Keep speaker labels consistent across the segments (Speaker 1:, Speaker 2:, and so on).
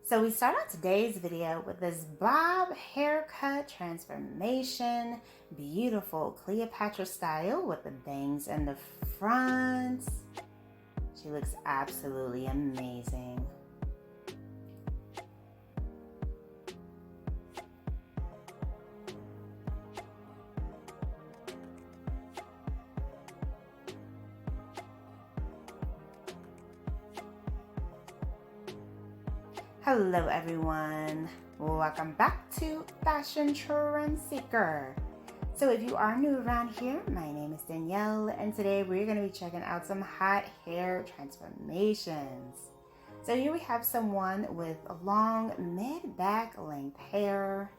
Speaker 1: So we start out today's video with this bob haircut transformation. Beautiful Cleopatra style with the bangs in the front. She looks absolutely amazing. Hello everyone, welcome back to Fashion Trend Seeker. So if you are new around here, my name is Danielle and today we're going to be checking out some hot hair transformations. So here we have someone with a long mid-back length hair.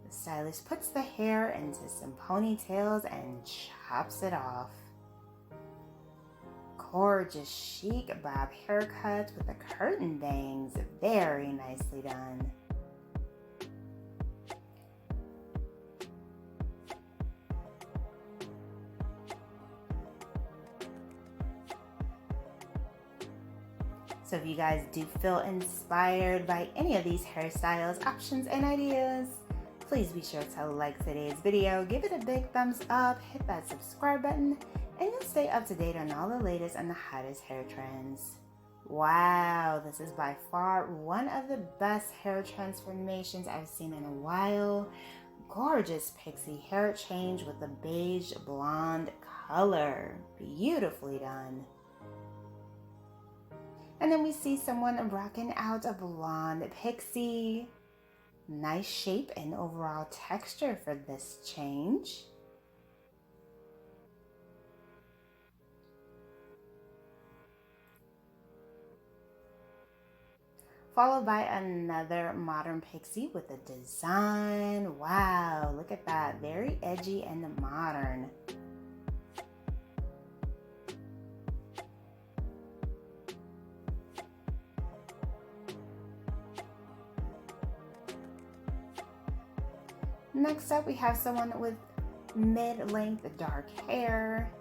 Speaker 1: The stylist puts the hair into some ponytails and chops it off. Gorgeous chic bob haircut with the curtain bangs, very nicely done. So if you guys do feel inspired by any of these hairstyles, options, and ideas, please be sure to like today's video, give it a big thumbs up, hit that subscribe button, and you'll stay up to date on all the latest and the hottest hair trends. Wow, this is by far one of the best hair transformations I've seen in a while. Gorgeous pixie hair change with a beige blonde color. Beautifully done. And then we see someone rocking out a blonde pixie. Nice shape and overall texture for this change. Followed by another modern pixie with a design. Wow, look at that. Very edgy and modern. Next up, we have someone with mid-length dark hair.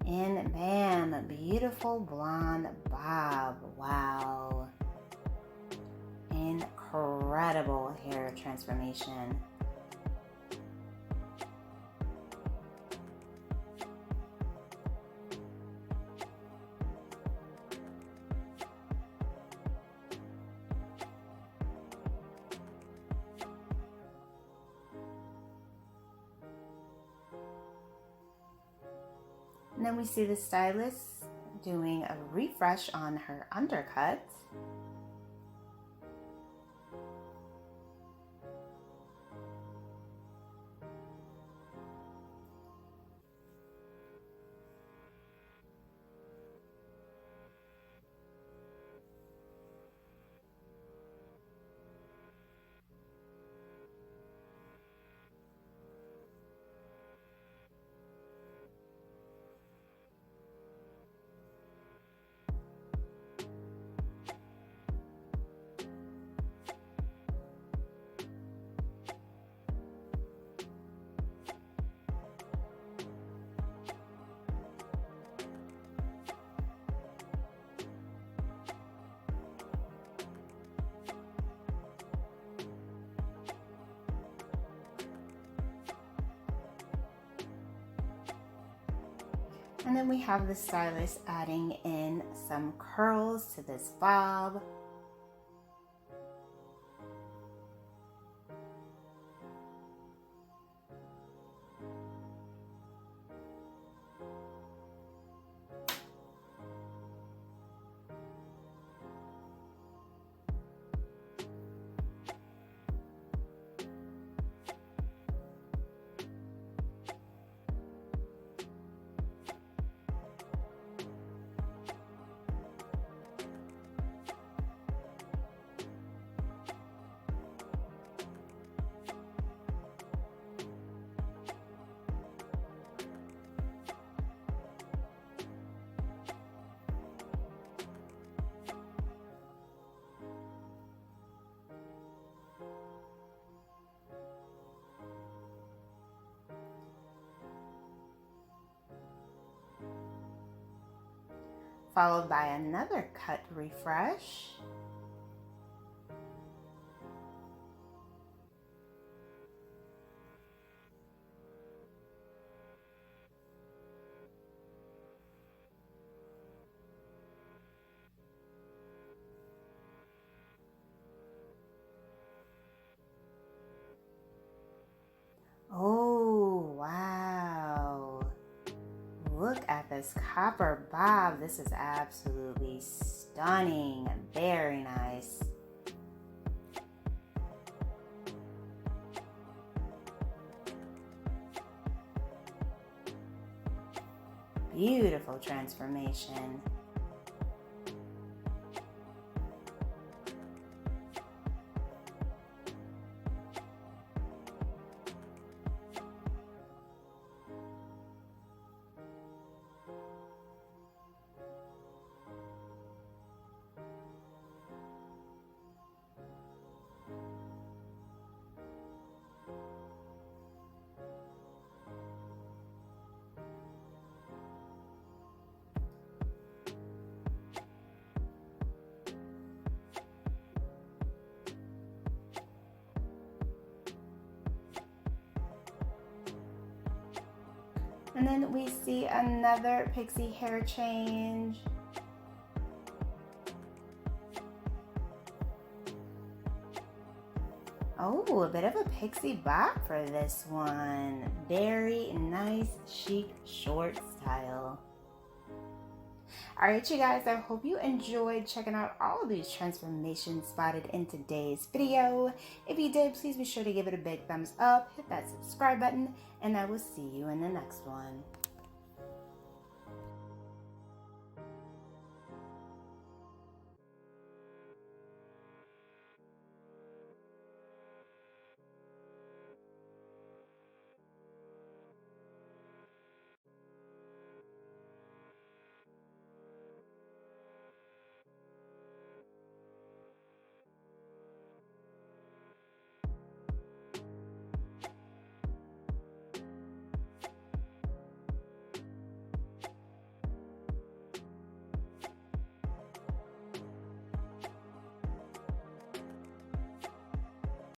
Speaker 1: And bam, beautiful blonde bob. Wow. Incredible hair transformation. And then we see the stylist doing a refresh on her undercut. And then we have the stylist adding in some curls to this bob. followed by another cut refresh. Oh, wow. Look at this copper bob. This is absolutely stunning. Very nice. Beautiful transformation. And then we see another pixie hair change. Oh, a bit of a pixie bob for this one. Very nice, chic, short style. Alright, you guys, I hope you enjoyed checking out all of these transformations spotted in today's video. If you did, please be sure to give it a big thumbs up, hit that subscribe button, and I will see you in the next one.